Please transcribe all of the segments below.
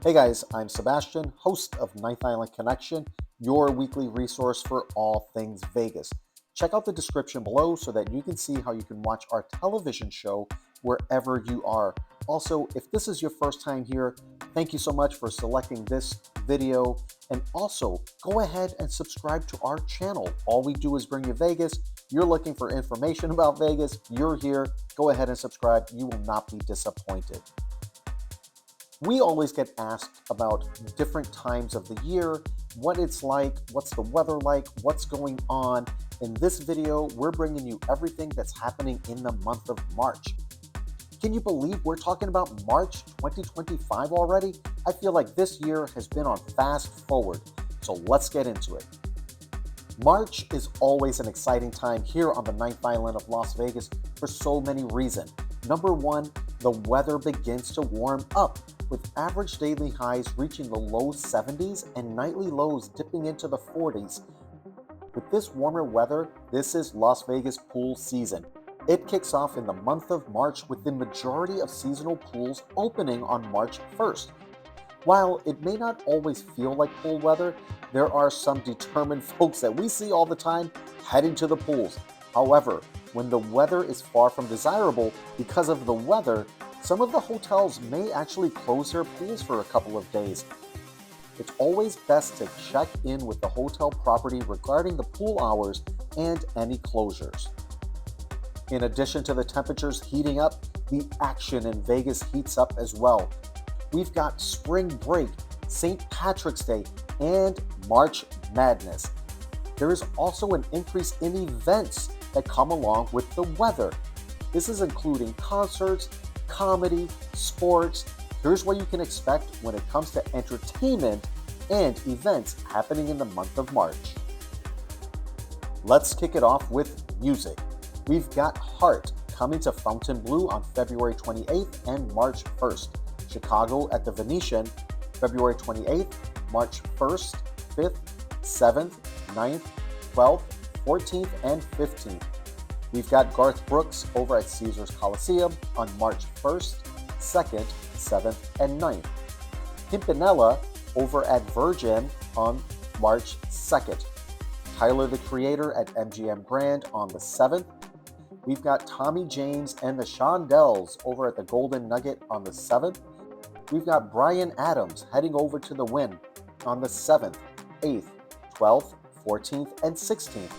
Hey guys, I'm Sebastian, host of Ninth Island Connection, your weekly resource for all things Vegas. Check out the description below so that you can see how you can watch our television show wherever you are. Also, if this is your first time here, thank you so much for selecting this video. And also, go ahead and subscribe to our channel. All we do is bring you Vegas. You're looking for information about Vegas, you're here. Go ahead and subscribe. You will not be disappointed. We always get asked about different times of the year, what it's like, what's the weather like, what's going on. In this video, we're bringing you everything that's happening in the month of March. Can you believe we're talking about March 2025 already? I feel like this year has been on fast forward, so let's get into it. March is always an exciting time here on the Ninth Island of Las Vegas for so many reasons. Number one, the weather begins to warm up, with average daily highs reaching the low 70s and nightly lows dipping into the 40s. With this warmer weather, this is Las Vegas pool season. It kicks off in the month of March with the majority of seasonal pools opening on March 1st. While it may not always feel like pool weather, there are some determined folks that we see all the time heading to the pools. However, when the weather is far from desirable because of the weather, some of the hotels may actually close their pools for a couple of days. It's always best to check in with the hotel property regarding the pool hours and any closures. In addition to the temperatures heating up, the action in Vegas heats up as well. We've got spring break, St. Patrick's Day, and March Madness. There is also an increase in events that come along with the weather. This is including concerts, comedy, sports. Here's what you can expect when it comes to entertainment and events happening in the month of March. Let's kick it off with music. We've got Heart coming to Fontainebleau on February 28th and March 1st. Chicago at the Venetian, February 28th, March 1st, 5th, 7th, 9th, 12th, 14th, and 15th. We've got Garth Brooks over at Caesars Coliseum on March 1st, 2nd, 7th, and 9th. Pimpinella over at Virgin on March 2nd. Tyler, the Creator at MGM Grand on the 7th. We've got Tommy James and the Shondells over at the Golden Nugget on the 7th. We've got Bryan Adams heading over to the CWIN on the 7th, 8th, 12th, 14th, and 16th.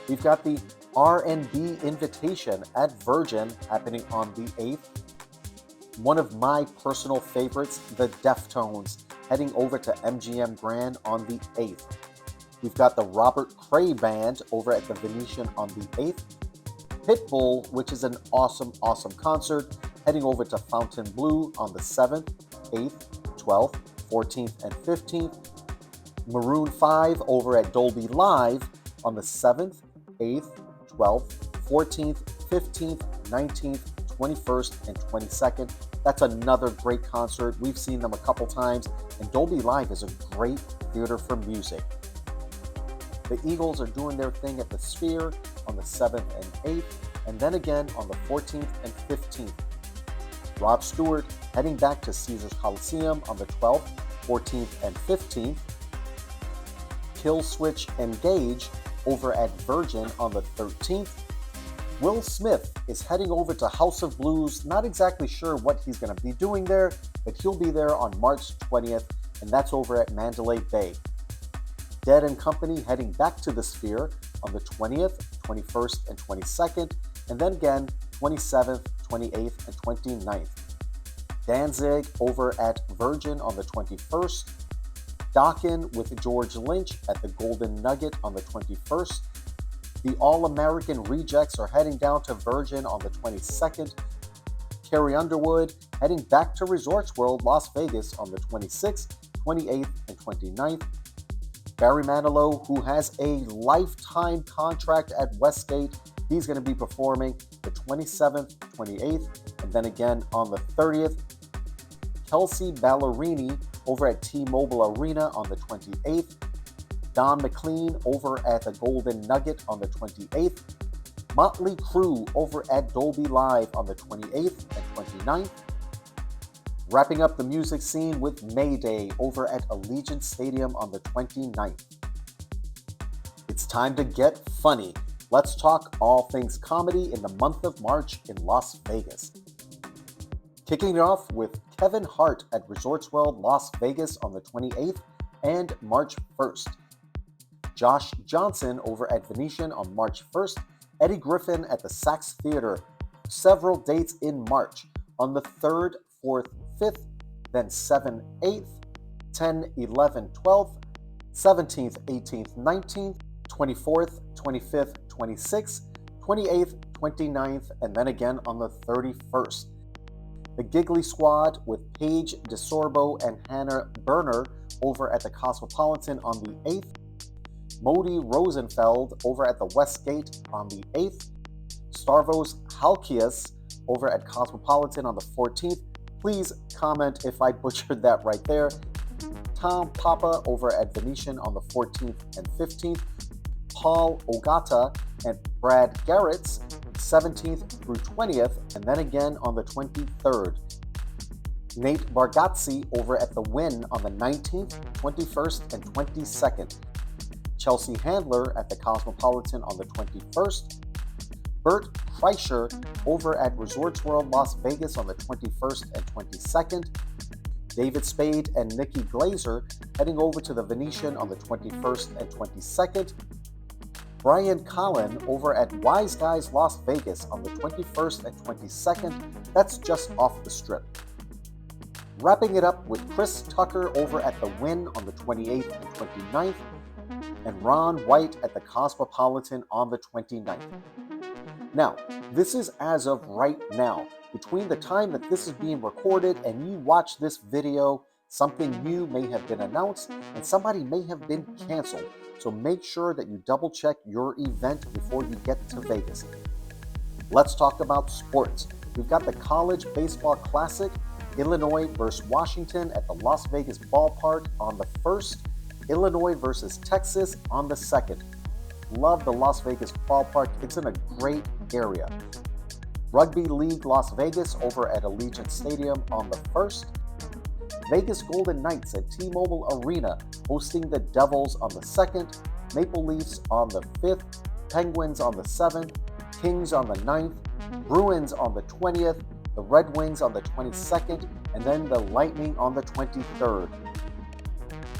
We've got the R&B Invitation at Virgin happening on the 8th. One of my personal favorites, the Deftones, heading over to MGM Grand on the 8th. We've got the Robert Cray Band over at the Venetian on the 8th. Pitbull, which is an awesome concert, heading over to Fontainebleau on the 7th, 8th, 12th, 14th, and 15th. Maroon 5 over at Dolby Live on the 7th, 8th, 12th, 14th, 15th, 19th, 21st, and 22nd. That's another great concert. We've seen them a couple times, and Dolby Live is a great theater for music. The Eagles are doing their thing at the Sphere on the 7th and 8th, and then again on the 14th and 15th. Rod Stewart heading back to Caesars Coliseum on the 12th, 14th, and 15th. Killswitch Engage over at Virgin on the 13th. Will Smith is heading over to House of Blues. Not exactly sure what he's going to be doing there, but he'll be there on March 20th, and that's over at Mandalay Bay. Dead & Company heading back to the Sphere on the 20th, 21st, and 22nd, and then again 27th, 28th, and 29th. Danzig over at Virgin on the 21st. Dokken with George Lynch at the Golden Nugget on the 21st. The All-American Rejects are heading down to Virgin on the 22nd. Carrie Underwood heading back to Resorts World Las Vegas on the 26th, 28th, and 29th. Barry Manilow, who has a lifetime contract at Westgate, he's going to be performing the 27th, 28th, and then again on the 30th. Kelsey Ballerini over at T-Mobile Arena on the 28th. Don McLean over at the Golden Nugget on the 28th. Motley Crue over at Dolby Live on the 28th and 29th. Wrapping up the music scene with May Day over at Allegiant Stadium on the 29th. It's time to get funny. Let's talk all things comedy in the month of March in Las Vegas. Kicking it off with Kevin Hart at Resorts World Las Vegas on the 28th and March 1st. Josh Johnson over at Venetian on March 1st. Eddie Griffin at the Sax Theater. Several dates in March on the 3rd, 4th, 5th, then 7th, 8th, 10th, 11th, 12th, 17th, 18th, 19th, 24th, 25th, 26th, 28th, 29th, and then again on the 31st. The Giggly Squad with Paige DeSorbo and Hannah Berner over at the Cosmopolitan on the 8th. Modi Rosenfeld over at the Westgate on the 8th. Starvos Halkias over at Cosmopolitan on the 14th. Please comment if I butchered that right there. Tom Papa over at Venetian on the 14th and 15th. Paul Ogata and Brad Garrett's 17th through 20th, and then again on the 23rd. Nate Bargatze over at the CWIN on the 19th, 21st, and 22nd. Chelsea Handler at the Cosmopolitan on the 21st. Bert Kreischer over at Resorts World Las Vegas on the 21st and 22nd. David Spade and Nikki Glazer heading over to the Venetian on the 21st and 22nd. Brian Collin over at Wise Guys Las Vegas on the 21st and 22nd. That's just off the strip. Wrapping it up with Chris Tucker over at the CWIN on the 28th and 29th. And Ron White at the Cosmopolitan on the 29th. Now, this is as of right now. Between the time that this is being recorded and you watch this video, something new may have been announced and somebody may have been canceled. So make sure that you double check your event before you get to Vegas. Let's talk about sports. We've got the College Baseball Classic, Illinois versus Washington at the Las Vegas Ballpark on the 1st. Illinois versus Texas on the 2nd. Love the Las Vegas Ballpark. It's in a great area. Rugby League Las Vegas over at Allegiant Stadium on the 1st. Vegas Golden Knights at T-Mobile Arena hosting the Devils on the 2nd. Maple Leafs on the 5th. Penguins on the 7th. Kings on the 9th. Bruins on the 20th. The Red Wings on the 22nd. And then the Lightning on the 23rd.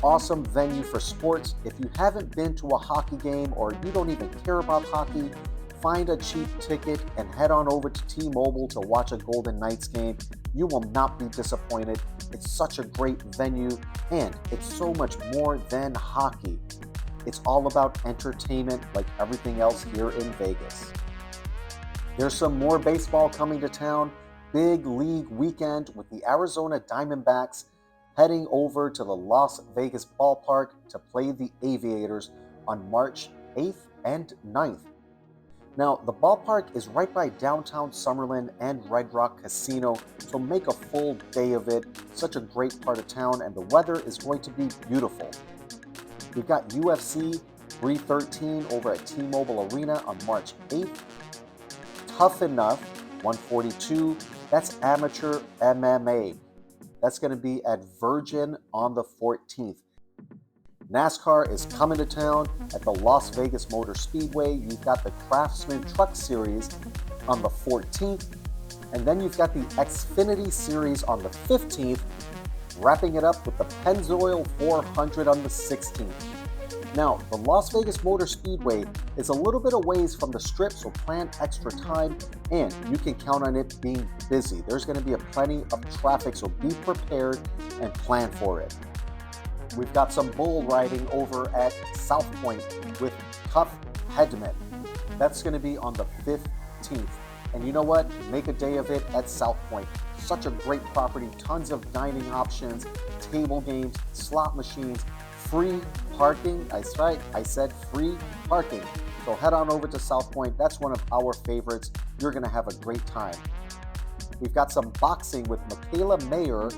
Awesome venue for sports. If you haven't been to a hockey game or you don't even care about hockey, find a cheap ticket and head on over to T-Mobile to watch a Golden Knights game. You will not be disappointed. It's such a great venue, and it's so much more than hockey. It's all about entertainment like everything else here in Vegas. There's some more baseball coming to town. Big league weekend with the Arizona Diamondbacks heading over to the Las Vegas Ballpark to play the Aviators on March 8th and 9th. Now, the ballpark is right by downtown Summerlin and Red Rock Casino, so make a full day of it. Such a great part of town, and the weather is going to be beautiful. We've got UFC 313 over at T-Mobile Arena on March 8th. Tough Enough 142, that's amateur MMA. That's going to be at Virgin on the 14th. NASCAR is coming to town at the Las Vegas Motor Speedway. You've got the Craftsman Truck Series on the 14th. And then you've got the Xfinity Series on the 15th, wrapping it up with the Pennzoil 400 on the 16th. Now, the Las Vegas Motor Speedway is a little bit of ways from the strip, so plan extra time, and you can count on it being busy. There's going to be plenty of traffic, so be prepared and plan for it. We've got some bull riding over at South Point with Cuff Headman. That's going to be on the 15th. And you know what? Make a day of it at South Point. Such a great property, tons of dining options, table games, slot machines, free parking. That's right, I said free parking. So head on over to South Point. That's one of our favorites. You're going to have a great time. We've got some boxing with Michaela Mayer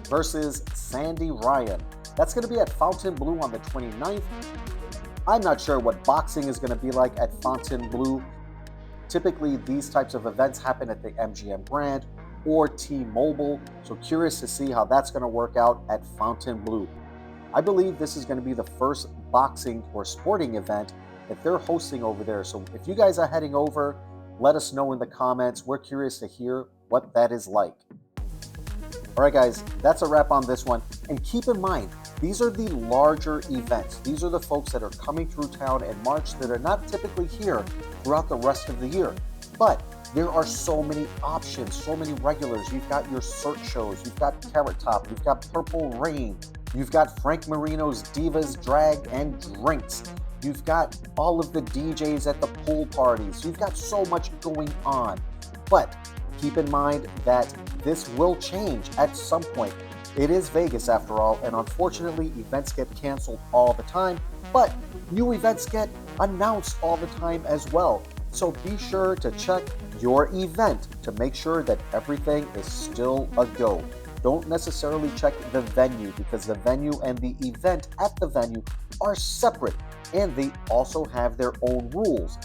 versus Sandy Ryan. That's going to be at Fontainebleau on the 29th. I'm not sure what boxing is going to be like at Fontainebleau. Typically, these types of events happen at the MGM Grand. or T-Mobile. So curious to see how that's going to work out at Fontainebleau. I believe this is going to be the first boxing or sporting event that they're hosting over there. So if you guys are heading over, let us know in the comments. We're curious to hear what that is like. All right, guys, that's a wrap on this one. And keep in mind, these are the larger events. These are the folks that are coming through town in March that are not typically here throughout the rest of the year. But there are so many options, so many regulars. You've got your CERT shows, you've got Carrot Top, you've got Purple Rain, you've got Frank Marino's Divas, Drag, and Drinks. You've got all of the DJs at the pool parties. You've got so much going on. But keep in mind that this will change at some point. It is Vegas after all, and unfortunately, events get canceled all the time, but new events get announced all the time as well. So be sure to check your event to make sure that everything is still a go. Don't necessarily check the venue because the venue and the event at the venue are separate and they also have their own rules.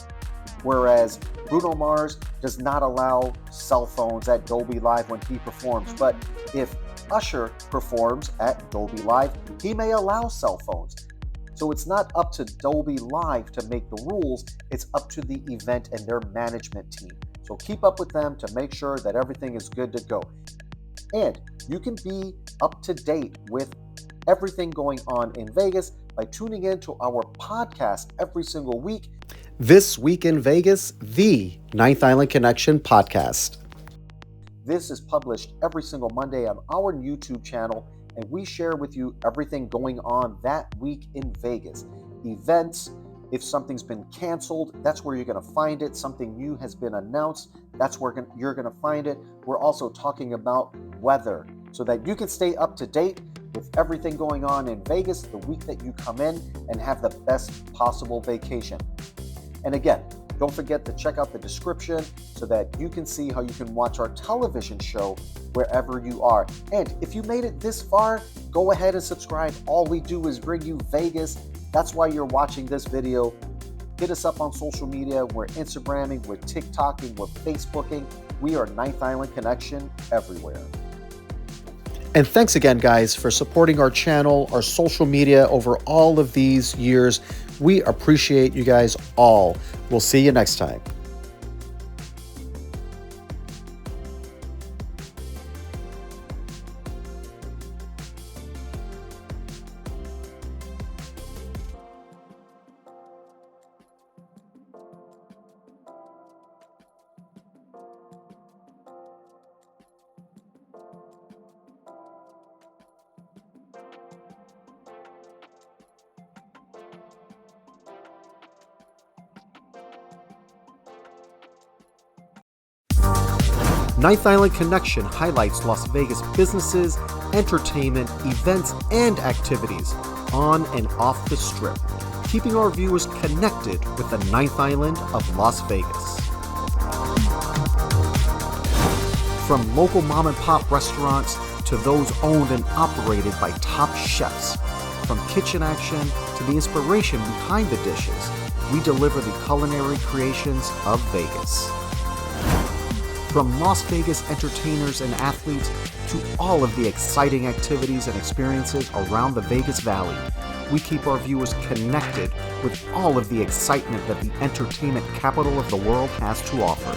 Whereas Bruno Mars does not allow cell phones at Dolby Live when he performs, but if Usher performs at Dolby Live, he may allow cell phones. So it's not up to Dolby Live to make the rules, it's up to the event and their management team. So keep up with them to make sure that everything is good to go. And you can be up to date with everything going on in Vegas by tuning in to our podcast every single week. This Week in Vegas, the Ninth Island Connection podcast. This is published every single Monday on our YouTube channel, and we share with you everything going on that week in Vegas. Events, if something's been canceled, that's where you're going to find it. Something new has been announced, that's where you're going to find it. We're also talking about weather so that you can stay up to date with everything going on in Vegas the week that you come in and have the best possible vacation. And again, don't forget to check out the description so that you can see how you can watch our television show wherever you are. And if you made it this far, go ahead and subscribe. All we do is bring you Vegas. That's why you're watching this video. Hit us up on social media. We're Instagramming, we're TikToking, we're Facebooking. We are Ninth Island Connection everywhere. And thanks again, guys, for supporting our channel, our social media over all of these years. We appreciate you guys all. We'll see you next time. Ninth Island Connection highlights Las Vegas businesses, entertainment, events, and activities on and off the Strip, keeping our viewers connected with the Ninth Island of Las Vegas. From local mom and pop restaurants to those owned and operated by top chefs, from kitchen action to the inspiration behind the dishes, we deliver the culinary creations of Vegas. From Las Vegas entertainers and athletes to all of the exciting activities and experiences around the Vegas Valley, we keep our viewers connected with all of the excitement that the entertainment capital of the world has to offer.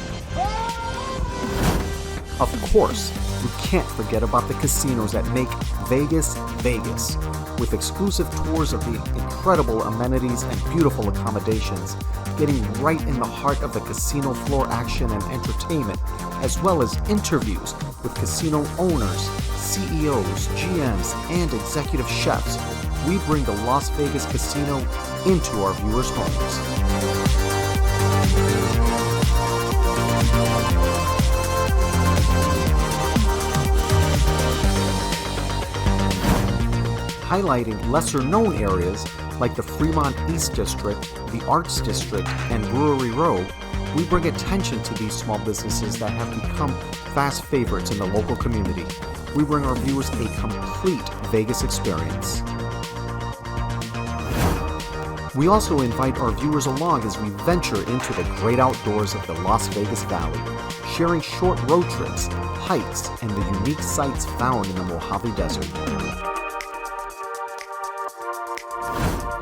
Of course, we can't forget about the casinos that make Vegas, Vegas, with exclusive tours of the incredible amenities and beautiful accommodations, getting right in the heart of the casino floor action and entertainment, as well as interviews with casino owners, CEOs, GMs, and executive chefs. We bring the Las Vegas Casino into our viewers' homes. Highlighting lesser-known areas like the Fremont East District, the Arts District, and Brewery Row, we bring attention to these small businesses that have become fast favorites in the local community. We bring our viewers a complete Vegas experience. We also invite our viewers along as we venture into the great outdoors of the Las Vegas Valley, sharing short road trips, hikes, and the unique sights found in the Mojave Desert.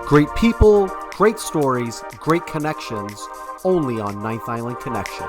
Great people, great stories, great connections, only on Ninth Island Connection.